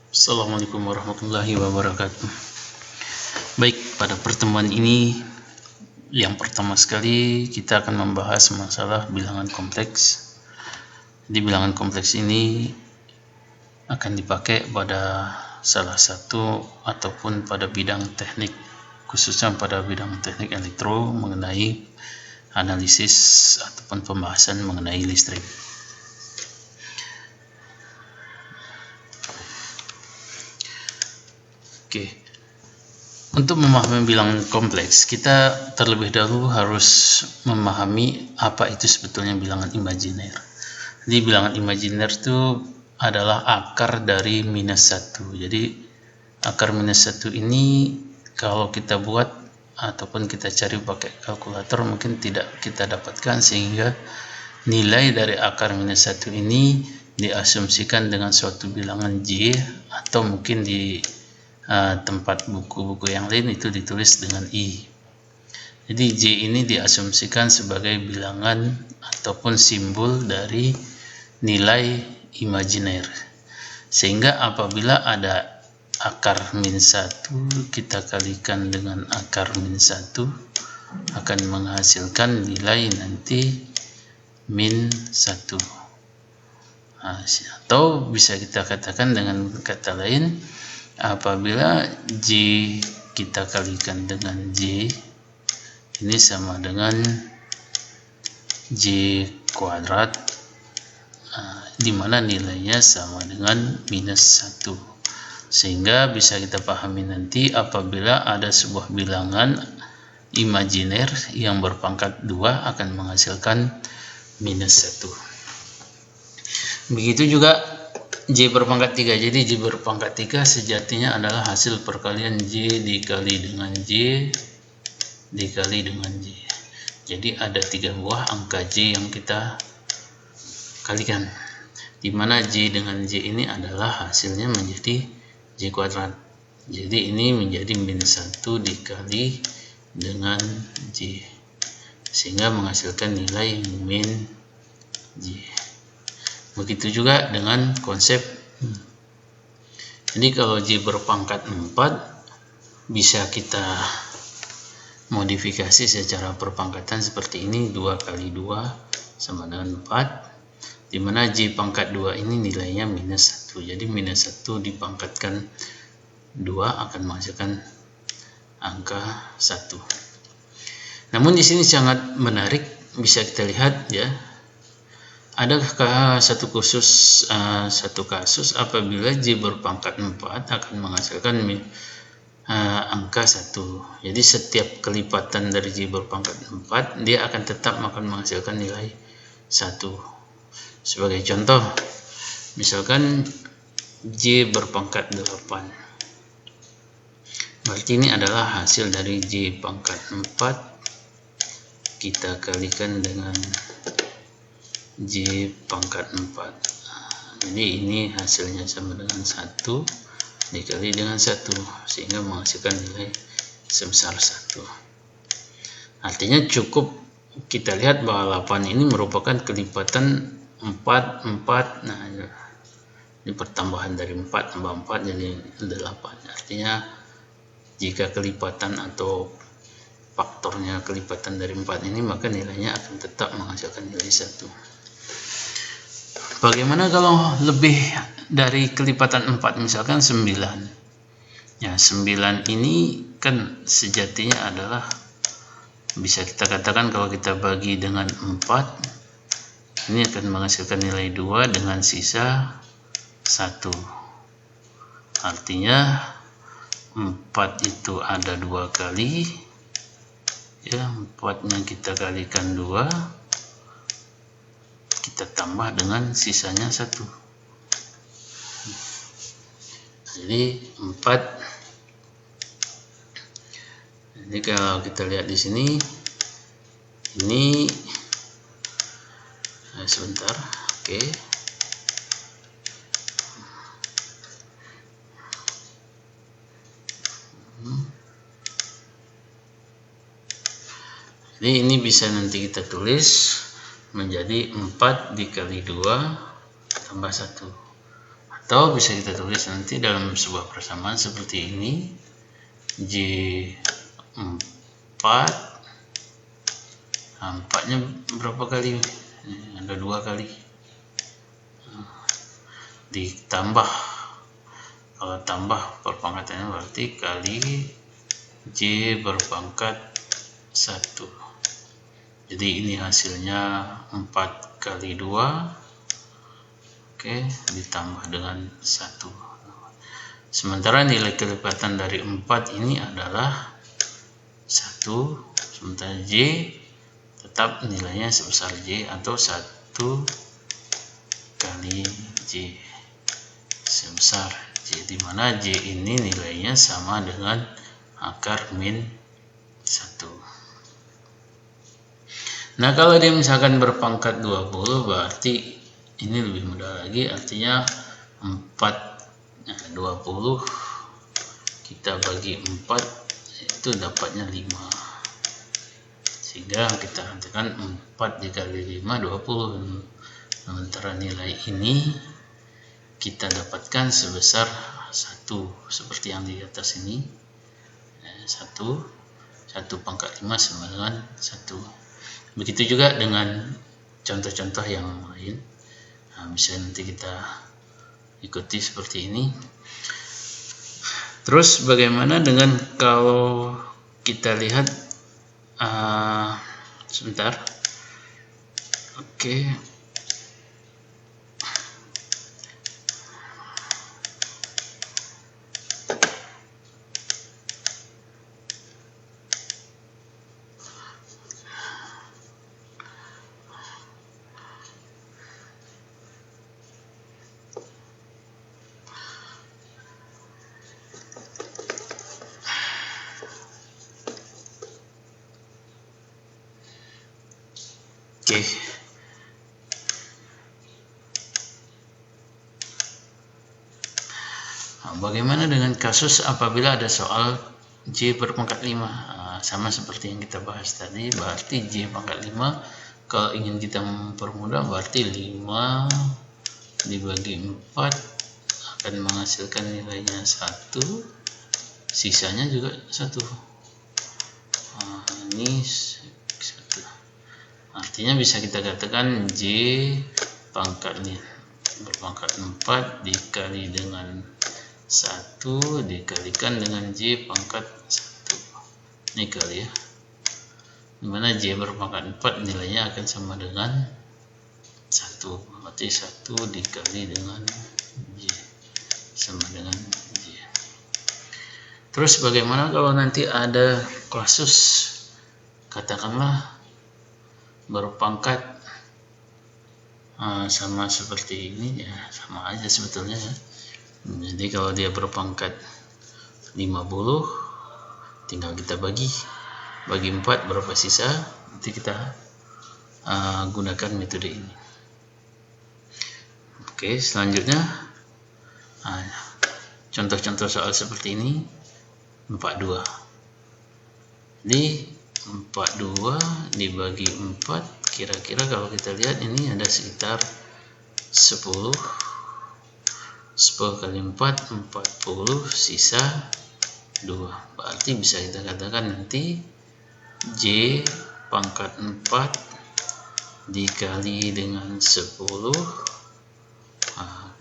Assalamualaikum warahmatullahi wabarakatuh. Baik, pada pertemuan ini yang pertama sekali kita akan membahas masalah bilangan kompleks. Di bilangan kompleks ini akan dipakai pada salah satu ataupun pada bidang teknik, khususnya pada bidang teknik elektro mengenai analisis ataupun pembahasan mengenai listrik. Oke. Untuk memahami bilangan kompleks, kita terlebih dahulu harus memahami apa itu sebetulnya bilangan imajiner. Jadi bilangan imajiner itu adalah akar dari -1. Jadi akar -1 ini kalau kita buat ataupun kita cari pakai kalkulator mungkin tidak kita dapatkan, sehingga nilai dari akar -1 ini diasumsikan dengan suatu bilangan J, atau mungkin di tempat buku-buku yang lain itu ditulis dengan I. Jadi J ini diasumsikan sebagai bilangan ataupun simbol dari nilai imajiner, sehingga apabila ada akar -1 kita kalikan dengan akar -1 akan menghasilkan nilai nanti -1. Atau bisa kita katakan dengan kata lain, apabila J kita kalikan dengan J ini sama dengan J kuadrat, di mana nilainya sama dengan -1, sehingga bisa kita pahami nanti apabila ada sebuah bilangan imajiner yang berpangkat 2 akan menghasilkan -1. Begitu juga J berpangkat 3. Jadi J berpangkat 3 sejatinya adalah hasil perkalian J dikali dengan J dikali dengan J. Jadi ada 3 buah angka J yang kita kalikan, di mana J dengan J ini adalah hasilnya menjadi J kuadrat. Jadi ini menjadi -1 dikali dengan J, sehingga menghasilkan nilai -J. Begitu juga dengan konsep. Jadi kalau J berpangkat 4 bisa kita modifikasi secara perpangkatan seperti ini, 2 kali 2 sama dengan 4, dimana J pangkat 2 ini nilainya -1. Jadi -1 dipangkatkan 2 akan menghasilkan angka 1. Namun di sini sangat menarik, bisa kita lihat ya. Adakah satu kasus apabila J berpangkat 4 akan menghasilkan angka 1. Jadi setiap kelipatan dari J berpangkat 4 dia akan tetap menghasilkan nilai 1. Sebagai contoh, misalkan J berpangkat 8, berarti ini adalah hasil dari J pangkat 4 kita kalikan dengan J pangkat 4. Jadi ini hasilnya sama dengan 1 dikali dengan 1, sehingga menghasilkan nilai sebesar 1. Artinya cukup kita lihat bahwa 8 ini merupakan kelipatan 4. Nah, ini pertambahan dari 4 tambah 4 jadi 8. Artinya jika kelipatan atau faktornya kelipatan dari 4 ini, maka nilainya akan tetap menghasilkan nilai 1. Bagaimana kalau lebih dari kelipatan 4, misalkan 9? Ya, 9 ini kan sejatinya adalah, bisa kita katakan kalau kita bagi dengan 4, ini akan menghasilkan nilai 2 dengan sisa 1. Artinya 4 itu ada 2 kali, ya, 4-nya kita kalikan 2, kita tambah dengan sisanya 1. Jadi 4. Jadi kalau kita lihat di sini, ini sebentar, oke. Jadi ini bisa nanti kita tulis menjadi 4 dikali 2 tambah 1. Atau bisa kita tulis nanti dalam sebuah persamaan seperti ini, J4, nah, 4 nya berapa kali? Ada 2 kali, ditambah, kalau tambah perpangkatannya berarti kali J berpangkat 1. Jadi ini hasilnya 4 kali 2, oke, ditambah dengan 1. Sementara nilai kelipatan dari 4 ini adalah 1, sementara J tetap nilainya sebesar J atau 1 kali J sebesar J, dimana J ini nilainya sama dengan akar min 1. Nah, kalau dia misalkan berpangkat 20, berarti ini lebih mudah lagi, artinya 20 kita bagi 4 itu dapatnya 5, sehingga kita katakan 4 dikali 5 20. Sementara nilai ini kita dapatkan sebesar 1 seperti yang di atas ini, 1 pangkat 5 sama dengan 1. Begitu juga dengan contoh-contoh yang lain. Nah, bisa nanti kita ikuti seperti ini. Terus bagaimana dengan kalau kita lihat sebentar, oke. Oke. Nah, bagaimana dengan kasus apabila ada soal J berpangkat 5? Nah, sama seperti yang kita bahas tadi, berarti J pangkat 5 kalau ingin kita mempermudah berarti 5 dibagi 4 akan menghasilkan nilainya 1, sisanya juga 1. Nah, ini 1. Artinya bisa kita katakan J pangkat berpangkat 4 dikali dengan 1 dikalikan dengan J pangkat 1. Ini kali ya, dimana J berpangkat 4 nilainya akan sama dengan 1, berarti 1 dikali dengan J sama dengan J. Terus bagaimana kalau nanti ada kasus katakanlah berpangkat sama seperti ini, ya sama aja sebetulnya ya. Jadi kalau dia berpangkat 50, tinggal kita bagi 4 berapa sisa, nanti kita gunakan metode ini. Oke, selanjutnya contoh-contoh soal seperti ini 42. Jadi 42 dibagi 4, kira-kira kalau kita lihat ini ada sekitar 10 kali 4 40, sisa 2. Berarti bisa kita katakan nanti J pangkat 4 dikali dengan 10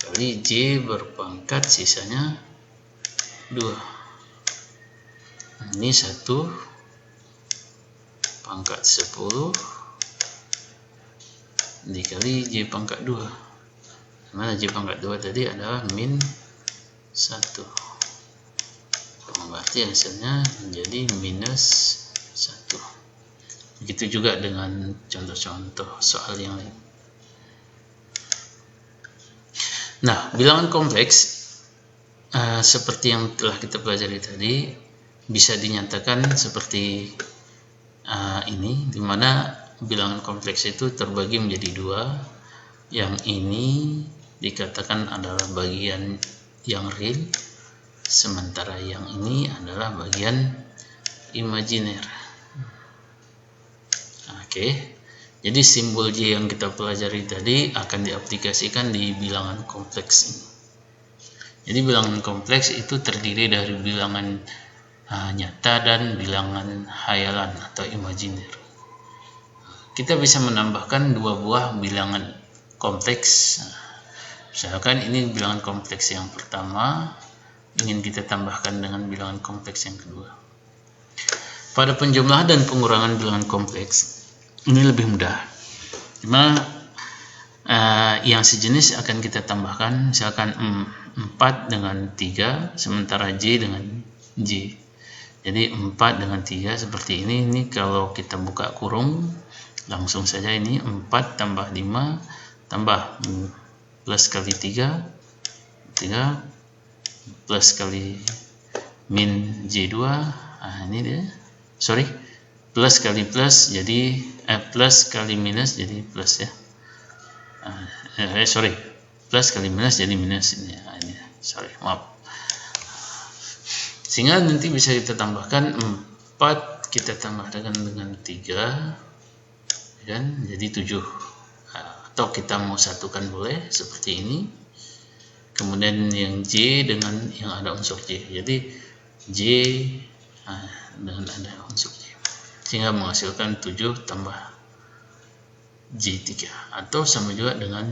kali J berpangkat sisanya 2. Ini 1 pangkat 10 dikali J pangkat 2, mana J pangkat 2 tadi adalah min 1, berarti hasilnya menjadi minus 1. Begitu juga dengan contoh-contoh soal yang lain. Nah, bilangan kompleks seperti yang telah kita pelajari tadi bisa dinyatakan seperti ini, dimana bilangan kompleks itu terbagi menjadi 2. Yang ini dikatakan adalah bagian yang real, sementara yang ini adalah bagian imajiner. Oke, jadi simbol J yang kita pelajari tadi akan diaplikasikan di bilangan kompleks ini. Jadi bilangan kompleks itu terdiri dari bilangan nyata dan bilangan hayalan atau imajiner. Kita bisa menambahkan dua buah bilangan kompleks. Misalkan ini bilangan kompleks yang pertama, ingin kita tambahkan dengan bilangan kompleks yang kedua. Pada penjumlahan dan pengurangan bilangan kompleks, ini lebih mudah. Dimana yang sejenis akan kita tambahkan, misalkan 4 dengan 3, sementara J dengan J. Jadi 4 dengan 3 seperti ini. Ini kalau kita buka kurung, langsung saja ini 4 tambah 5 tambah plus kali 3 plus kali min J2. Ini dia, plus kali plus jadi plus kali minus jadi plus ya. Plus kali minus jadi minus ini. Maaf. Sehingga nanti bisa kita tambahkan 4 kita tambah dengan 3 kan, jadi 7. Atau kita mau satukan boleh seperti ini. Kemudian yang J dengan yang ada unsur J. Jadi J dengan ada unsur J. Sehingga menghasilkan 7 tambah J3. Atau sama juga dengan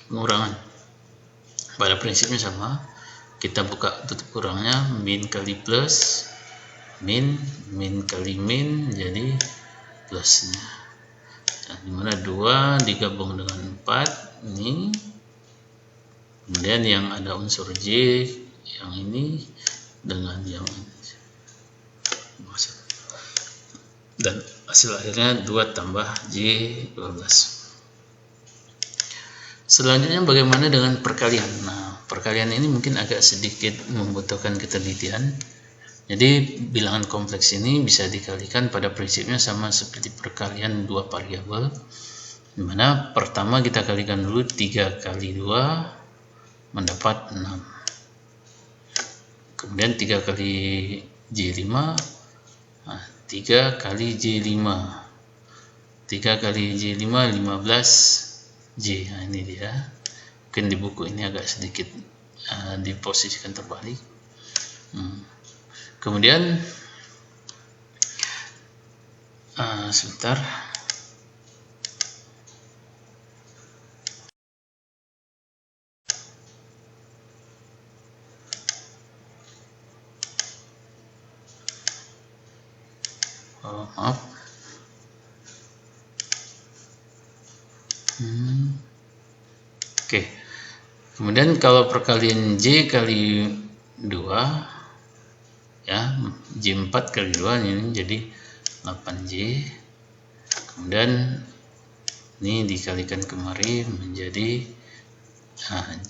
pengurangan. Pada prinsipnya sama. Kita buka tutup kurangnya, min kali plus, min kali min jadi plusnya. Nah, dimana 2 digabung dengan 4 ini, kemudian yang ada unsur J yang ini dengan yang ini, dan hasil akhirnya 2 tambah J12. Selanjutnya bagaimana dengan perkalian? Nah, perkalian ini mungkin agak sedikit membutuhkan ketelitian. Jadi bilangan kompleks ini bisa dikalikan pada prinsipnya sama seperti perkalian dua variabel, dimana pertama kita kalikan dulu 3 kali 2 mendapat 6, kemudian 3 kali J5, 3 kali J5, 3 kali J5 15 J. Nah, ini dia. Mungkin di buku ini agak sedikit diposisikan terbalik. Kemudian sebentar. Maaf. Oke. Kemudian kalau perkalian J kali 2 ya, J4 kali 2 ini jadi 8J. Kemudian ini dikalikan kemari menjadi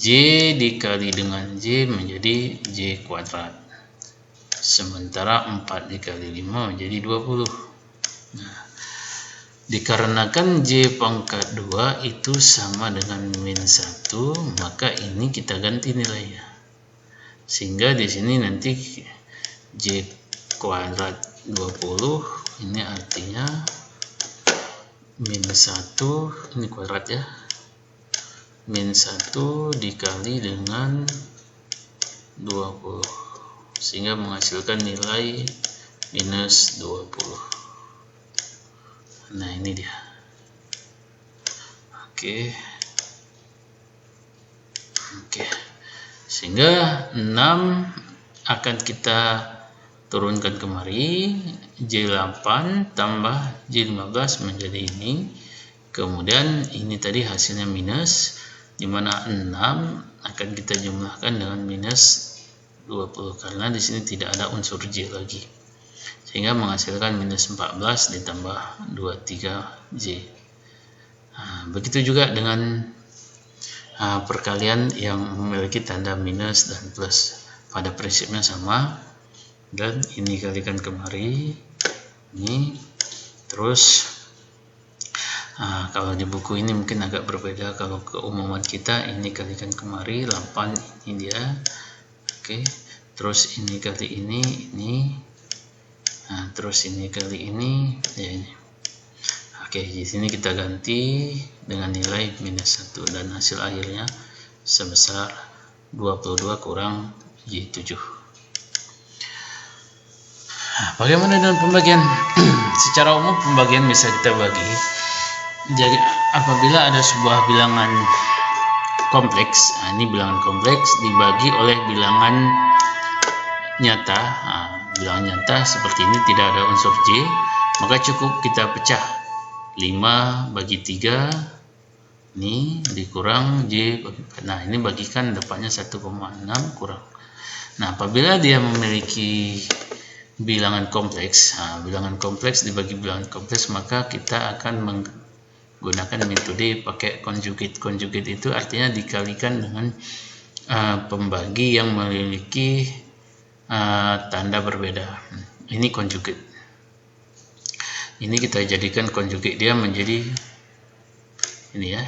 J dikali dengan J menjadi J kuadrat. Sementara 4 dikali 5 menjadi 20. Nah, dikarenakan J pangkat 2 itu sama dengan min 1, maka ini kita ganti nilainya. Sehingga di sini nanti J kuadrat 20 ini artinya min 1, ini kuadrat ya, min 1 dikali dengan 20, sehingga menghasilkan nilai minus 20. Nah, ini dia. Oke. Sehingga 6 akan kita turunkan kemari, J8 tambah J15 menjadi ini. Kemudian ini tadi hasilnya minus, dimana 6 akan kita jumlahkan dengan minus 20 karena di sini tidak ada unsur J lagi, sehingga menghasilkan minus 14 ditambah 23J. Nah, begitu juga dengan perkalian yang memiliki tanda minus dan plus, pada prinsipnya sama, dan ini kalikan kemari ini. Terus kalau di buku ini mungkin agak berbeda, kalau keumuman kita ini kalikan kemari 8, ini dia. Oke, terus ini kali ini, terus ini kali ini, ya ini. Oke, di sini kita ganti dengan nilai minus 1 dan hasil akhirnya sebesar 22 kurang Y7. Nah, bagaimana dengan pembagian? Secara umum pembagian bisa kita bagi. Jadi apabila ada sebuah bilangan kompleks, ini bilangan kompleks dibagi oleh bilangan nyata. Bilangan nyata seperti ini tidak ada unsur J, maka cukup kita pecah 5 bagi 3, ini dikurang J bagi 4. Nah, ini bagikan depannya 1,6 kurang. Nah, apabila dia memiliki bilangan kompleks, bilangan kompleks dibagi bilangan kompleks, maka kita akan menggunakan metode pakai conjugate. Conjugate itu artinya dikalikan dengan pembagi yang memiliki tanda berbeda. Ini conjugate. Ini kita jadikan conjugate dia menjadi ini ya,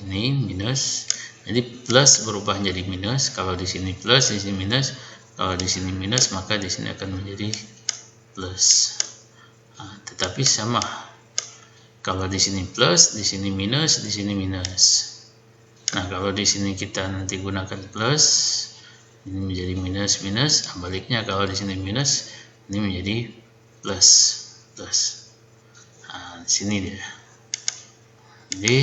ini minus. Jadi plus berubah menjadi minus. Kalau di sini plus, di sini minus. Kalau di sini minus, maka di sini akan menjadi plus. Tetapi sama. Kalau di sini plus, di sini minus, di sini minus. Nah, kalau di sini kita nanti gunakan plus, ini menjadi minus minus. Baliknya kalau di sini minus, ini menjadi plus plus. Nah, di sini dia. Jadi,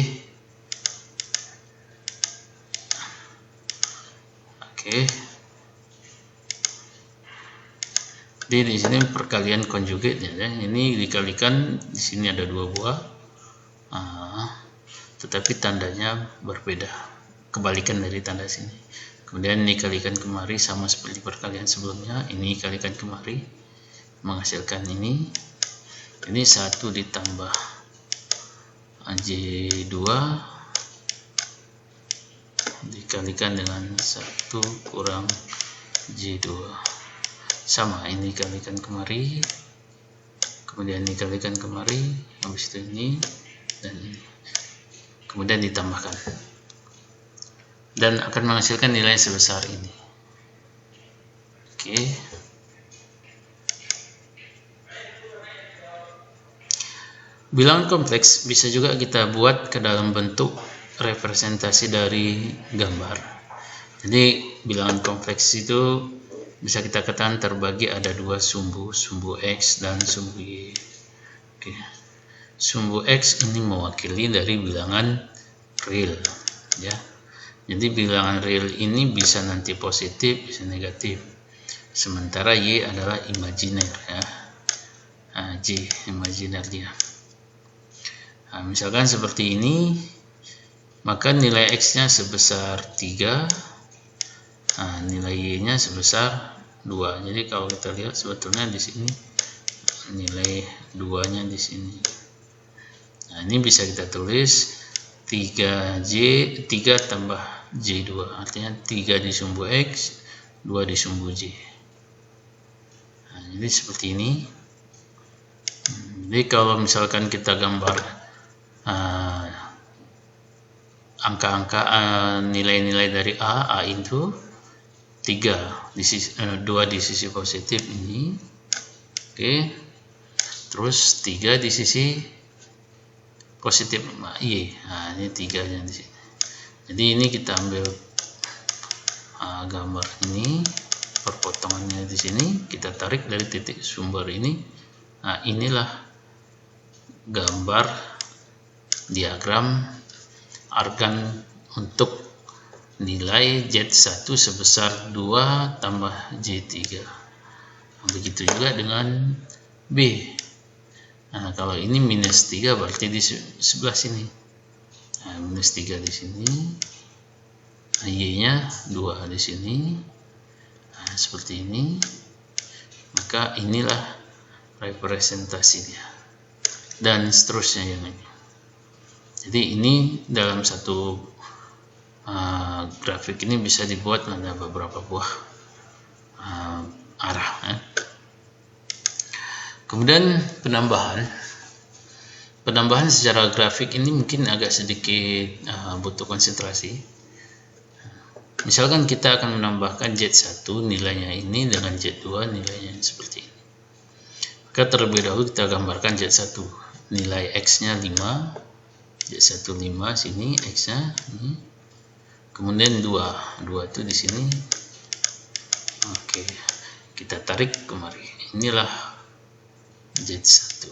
oke. Jadi di sini perkalian conjugate ya. Ini dikalikan, di sini ada 2 buah. Tetapi tandanya berbeda. Kebalikan dari tanda sini. Kemudian ini kalikan kemari sama seperti perkalian sebelumnya. Ini kalikan kemari menghasilkan ini. Ini 1 ditambah J2 dikalikan dengan 1 kurang J2. Sama, ini kalikan kemari, kemudian ini kalikan kemari, habis itu ini dan ini, kemudian ditambahkan dan akan menghasilkan nilai sebesar ini. Oke. Bilangan kompleks bisa juga kita buat ke dalam bentuk representasi dari gambar. Jadi bilangan kompleks itu bisa kita katakan terbagi ada 2 sumbu, sumbu X dan sumbu Y. Oke. Sumbu X ini mewakili dari bilangan real, ya. Jadi bilangan real ini bisa nanti positif, bisa negatif. Sementara Y adalah imajiner, ya. J imajiner dia. Nah, misalkan seperti ini, maka nilai X-nya sebesar 3. Nilai Y-nya sebesar 2. Jadi kalau kita lihat sebetulnya di sini nilai 2-nya di sini. Nah, ini bisa kita tulis 3 tambah J2. Artinya 3 di sumbu X, 2 di sumbu J. Nah, jadi seperti ini. Jadi kalau misalkan kita gambar angka-angka nilai-nilai dari A itu 3 di sisi 2 di sisi positif ini, oke, terus 3 di sisi positif Y. Nah, ini 3-nya di sini. Jadi ini kita ambil gambar ini, perpotongannya di sini, kita tarik dari titik sumber ini. Nah, inilah gambar diagram argan untuk nilai Z1 sebesar 2 tambah J3. Begitu juga dengan B. Nah, kalau ini minus 3 berarti di sebelah sini. Nah, minus 3 di sini. Nah, Y-nya 2 di sini. Nah, seperti ini. Maka inilah representasinya. Dan seterusnya yang ini. Jadi ini dalam satu grafik ini bisa dibuat ada beberapa buah arah. Kemudian penambahan secara grafik ini mungkin agak sedikit butuh konsentrasi. Misalkan kita akan menambahkan Z1 nilainya ini dengan Z2 nilainya seperti ini. Maka terlebih dahulu kita gambarkan Z1, nilai X nya 5, Z1 5 sini, X nya ini. kemudian 2 itu di sini. Oke, kita tarik kemari. Inilah Z1.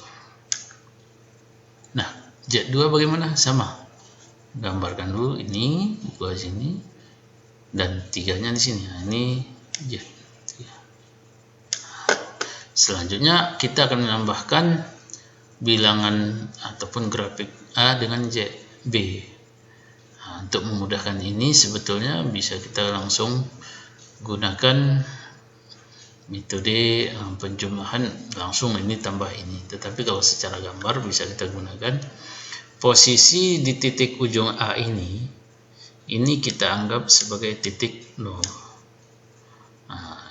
Nah, Z2 bagaimana? Sama. Gambarkan dulu ini, 2 sini dan 3-nya di sini. Nah, ini Z. Selanjutnya kita akan menambahkan bilangan ataupun grafik A dengan B. Nah, untuk memudahkan ini sebetulnya bisa kita langsung gunakan metode penjumlahan langsung, ini tambah ini. Tetapi kalau secara gambar bisa kita gunakan posisi di titik ujung A ini kita anggap sebagai titik 0. Nah,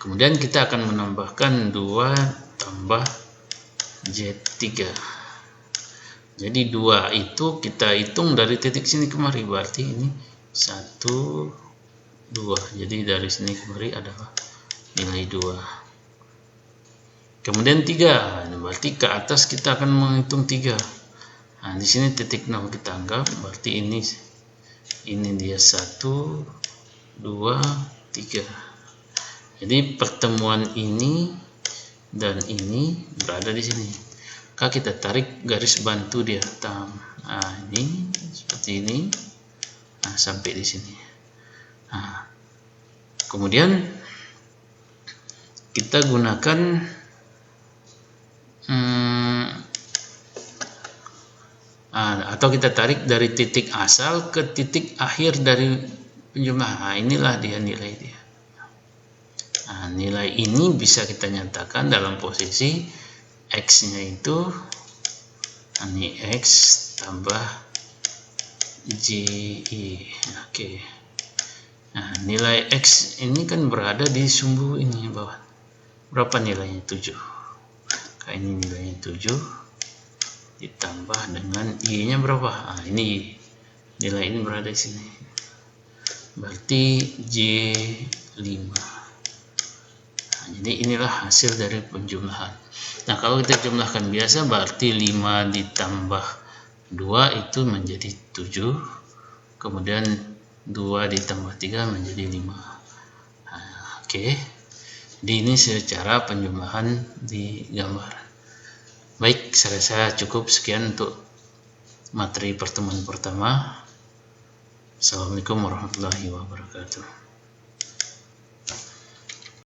kemudian kita akan menambahkan 2 tambah Z3. Jadi 2 itu kita hitung dari titik sini kemari, berarti ini 1 2. Jadi dari sini kemari adalah nilai 2. Kemudian 3, berarti ke atas kita akan menghitung 3. Nah, di sini titik 0 kita anggap, berarti ini dia 1 2 3. Jadi pertemuan ini dan ini berada di sini. Maka kita tarik garis bantu dia. Nah, ini seperti ini. Nah, sampai di sini. Nah, kemudian kita gunakan atau kita tarik dari titik asal ke titik akhir dari penjumlahan. Nah, inilah dia nilai dia. Nah, nilai ini bisa kita nyatakan dalam posisi X-nya itu ini X tambah JI. Oke. Nah, nilai X ini kan berada di sumbu ini bawah. Berapa nilainya? 7. Kayak ini nilainya 7 ditambah dengan I-nya berapa? Nah, ini nilai ini berada di sini. Berarti J5. Nah, jadi inilah hasil dari penjumlahan. Nah, kalau kita jumlahkan biasa berarti 5 ditambah 2 itu menjadi 7. Kemudian 2 ditambah 3 menjadi 5. Nah, oke. Jadi ini secara penjumlahan di gambar. Baik, saya rasa cukup sekian untuk materi pertemuan pertama. Assalamualaikum warahmatullahi wabarakatuh.